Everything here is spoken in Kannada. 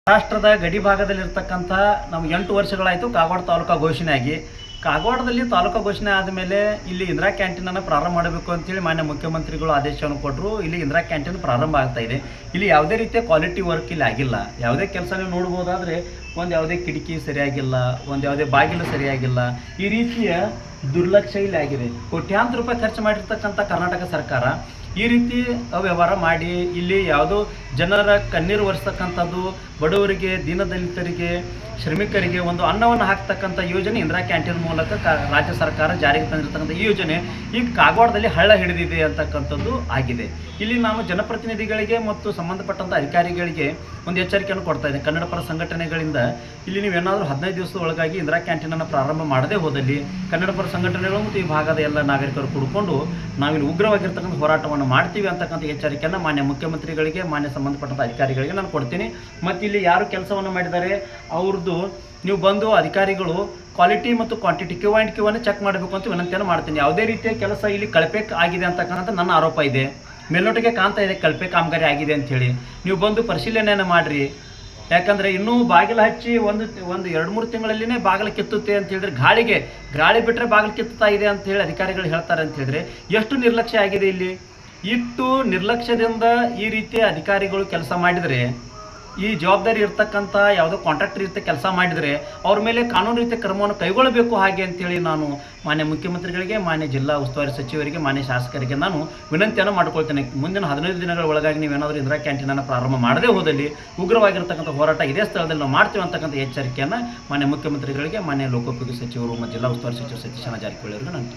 ಮಹಾರಾಷ್ಟ್ರದ ಗಡಿ ಭಾಗದಲ್ಲಿರ್ತಕ್ಕಂಥ ನಮ್ಗೆ 8 ವರ್ಷಗಳಾಯಿತು ಕಾಗವಾಡ ತಾಲೂಕಾ ಘೋಷಣೆ ಆಗಿ. ಕಾಗವಾಡದಲ್ಲಿ ತಾಲೂಕಾ ಘೋಷಣೆ ಆದಮೇಲೆ ಇಲ್ಲಿ ಇಂದಿರಾ ಕ್ಯಾಂಟೀನನ್ನು ಪ್ರಾರಂಭ ಮಾಡಬೇಕು ಅಂತೇಳಿ ಮಾನ್ಯ ಮುಖ್ಯಮಂತ್ರಿಗಳು ಆದೇಶವನ್ನು ಕೊಟ್ಟರು. ಇಲ್ಲಿ ಇಂದಿರಾ ಕ್ಯಾಂಟೀನ್ ಪ್ರಾರಂಭ ಆಗ್ತಾ ಇದೆ. ಇಲ್ಲಿ ಯಾವುದೇ ರೀತಿಯ ಕ್ವಾಲಿಟಿ ವರ್ಕ್ ಇಲ್ಲಿ ಆಗಿಲ್ಲ. ಯಾವುದೇ ಕೆಲಸ ನೀವು ನೋಡ್ಬೋದಾದರೆ ಯಾವುದೇ ಕಿಟಕಿ ಸರಿಯಾಗಿಲ್ಲ, ಯಾವುದೇ ಬಾಗಿಲು ಸರಿಯಾಗಿಲ್ಲ. ಈ ರೀತಿಯ ದುರ್ಲಕ್ಷ್ಯ ಇಲ್ಲಿ ಆಗಿದೆ. ಕೋಟ್ಯಾಂತರ ರೂಪಾಯಿ ಖರ್ಚು ಮಾಡಿರ್ತಕ್ಕಂಥ ಕರ್ನಾಟಕ ಸರ್ಕಾರ ಈ ರೀತಿ ಅವ್ಯವಹಾರ ಮಾಡಿ ಇಲ್ಲಿ ಯಾವುದೋ ಜನರ ಕಣ್ಣೀರು ಒರೆಸ್ತಕ್ಕಂಥದ್ದು, ಬಡವರಿಗೆ, ದೀನದಲಿತರಿಗೆ, ಶ್ರಮಿಕರಿಗೆ ಒಂದು ಅನ್ನವನ್ನು ಹಾಕ್ತಕ್ಕಂಥ ಯೋಜನೆ ಇಂದಿರಾ ಕ್ಯಾಂಟೀನ್ ಮೂಲಕ ರಾಜ್ಯ ಸರ್ಕಾರ ಜಾರಿಗೆ ತಂದಿರತಕ್ಕಂಥ ಈ ಯೋಜನೆ ಈಗ ಕಾಗವಾಡದಲ್ಲಿ ಹಳ್ಳ ಹಿಡಿದಿದೆ ಅಂತಕ್ಕಂಥದ್ದು ಆಗಿದೆ. ಇಲ್ಲಿ ನಾನು ಜನಪ್ರತಿನಿಧಿಗಳಿಗೆ ಮತ್ತು ಸಂಬಂಧಪಟ್ಟಂಥ ಅಧಿಕಾರಿಗಳಿಗೆ ಒಂದು ಎಚ್ಚರಿಕೆಯನ್ನು ಕೊಡ್ತಾ ಇದ್ದೇನೆ. ಕನ್ನಡ ಪರ ಸಂಘಟನೆಗಳಿಂದ ಇಲ್ಲಿ ನೀವೇನಾದರೂ 15 ದಿವಸದ ಒಳಗಾಗಿ ಇಂದಿರಾ ಕ್ಯಾಂಟೀನನ್ನು ಪ್ರಾರಂಭ ಮಾಡದೇ ಹೋದಲ್ಲಿ ಕನ್ನಡ ಪರ ಸಂಘಟನೆಗಳು ಮತ್ತು ಈ ಭಾಗದ ಎಲ್ಲ ನಾಗರಿಕರು ಕೂಡಿಕೊಂಡು ನಾವಿಲ್ಲಿ ಉಗ್ರವಾಗಿರ್ತಕ್ಕಂಥ ಹೋರಾಟವನ್ನು ಮಾಡ್ತೀವಿ ಅಂತಕ್ಕಂಥ ಎಚ್ಚರಿಕೆಯನ್ನು ಮಾನ್ಯ ಮುಖ್ಯಮಂತ್ರಿಗಳಿಗೆ, ಮಾನ್ಯ ಸಂಬಂಧಪಟ್ಟಂಥ ಅಧಿಕಾರಿಗಳಿಗೆ ನಾನು ಕೊಡ್ತೀನಿ. ಮತ್ತು ಇಲ್ಲಿ ಯಾರು ಕೆಲಸವನ್ನು ಮಾಡಿದ್ದಾರೆ ಅವ್ರದ್ದು ನೀವು ಬಂದು ಅಧಿಕಾರಿಗಳು ಕ್ವಾಲಿಟಿ ಮತ್ತು ಕ್ವಾಂಟಿಟಿ ಕ್ಯೂವನ್ನು ಚೆಕ್ ಮಾಡಬೇಕು ಅಂತ ವಿನಂತಿಯನ್ನು ಮಾಡ್ತೀನಿ. ಯಾವುದೇ ರೀತಿಯ ಕೆಲಸ ಇಲ್ಲಿ ಕಳಪೆ ಆಗಿದೆ ಅಂತಕ್ಕಂಥ ನನ್ನ ಆರೋಪ ಇದೆ. ಮೇಲ್ನೋಟಿಗೆ ಕಾಣ್ತಾ ಇದೆ ಕಳಪೆ ಕಾಮಗಾರಿ ಆಗಿದೆ ಅಂಥೇಳಿ. ನೀವು ಬಂದು ಪರಿಶೀಲನೆಯನ್ನು ಮಾಡಿರಿ. ಯಾಕಂದರೆ ಇನ್ನೂ ಬಾಗಿಲು ಹಚ್ಚಿ ಒಂದು 2-3 ತಿಂಗಳಲ್ಲಿನೇ ಬಾಗಿಲು ಕಿತ್ತುತ್ತೆ ಅಂತ ಹೇಳಿದ್ರೆ ಗಾಳಿ ಬಿಟ್ಟರೆ ಬಾಗಿಲು ಕಿತ್ತುತ್ತಾ ಇದೆ ಅಂತ ಹೇಳಿ ಅಧಿಕಾರಿಗಳು ಹೇಳ್ತಾರೆ ಅಂತ ಹೇಳಿದ್ರೆ ಎಷ್ಟು ನಿರ್ಲಕ್ಷ್ಯ ಆಗಿದೆ ಇಲ್ಲಿ. ಇಟ್ಟು ನಿರ್ಲಕ್ಷ್ಯದಿಂದ ಈ ರೀತಿಯ ಅಧಿಕಾರಿಗಳು ಕೆಲಸ ಮಾಡಿದರೆ, ಈ ಜವಾಬ್ದಾರಿ ಇರ್ತಕ್ಕಂಥ ಯಾವುದೋ ಕಾಂಟ್ರಾಕ್ಟರ್ ಇರ್ತ ಕೆಲಸ ಮಾಡಿದರೆ ಅವ್ರ ಮೇಲೆ ಕಾನೂನು ರೀತಿಯ ಕ್ರಮವನ್ನು ಕೈಗೊಳ್ಳಬೇಕು ಹಾಗೆ ಅಂತೇಳಿ ನಾನು ಮಾನ್ಯ ಮುಖ್ಯಮಂತ್ರಿಗಳಿಗೆ, ಮಾನ್ಯ ಜಿಲ್ಲಾ ಉಸ್ತುವಾರಿ ಸಚಿವರಿಗೆ, ಮಾನ್ಯ ಶಾಸಕರಿಗೆ ನಾನು ವಿನಂತಿಯನ್ನು ಮಾಡ್ಕೊಳ್ತೇನೆ. ಮುಂದಿನ 15 ದಿನಗಳ ಒಳಗಾಗಿ ನೀವೇನಾದರೂ ಇಂದಿರಾ ಕ್ಯಾಂಟೀನನ್ನು ಪ್ರಾರಂಭ ಮಾಡದೇ ಹೋದಲ್ಲಿ ಉಗ್ರವಾಗಿರ್ತಕ್ಕಂಥ ಹೋರಾಟ ಇದೇ ಸ್ಥಳದಲ್ಲಿ ನಾವು ಮಾಡ್ತೀವಿ ಅಂತಕ್ಕಂಥ ಎಚ್ಚರಿಕೆಯನ್ನು ಮಾನ್ಯ ಮುಖ್ಯಮಂತ್ರಿಗಳಿಗೆ, ಮಾನ್ಯ ಲೋಕೋಪಯೋಗಿ ಸಚಿವರು ಮತ್ತು ಜಿಲ್ಲಾ ಉಸ್ತುವಾರಿ ಸಚಿವ ಸತೀಶಣ್ಣ ಜಾರಕಿಹೊಳಿ ಅವರಿಗೆ ನಾನು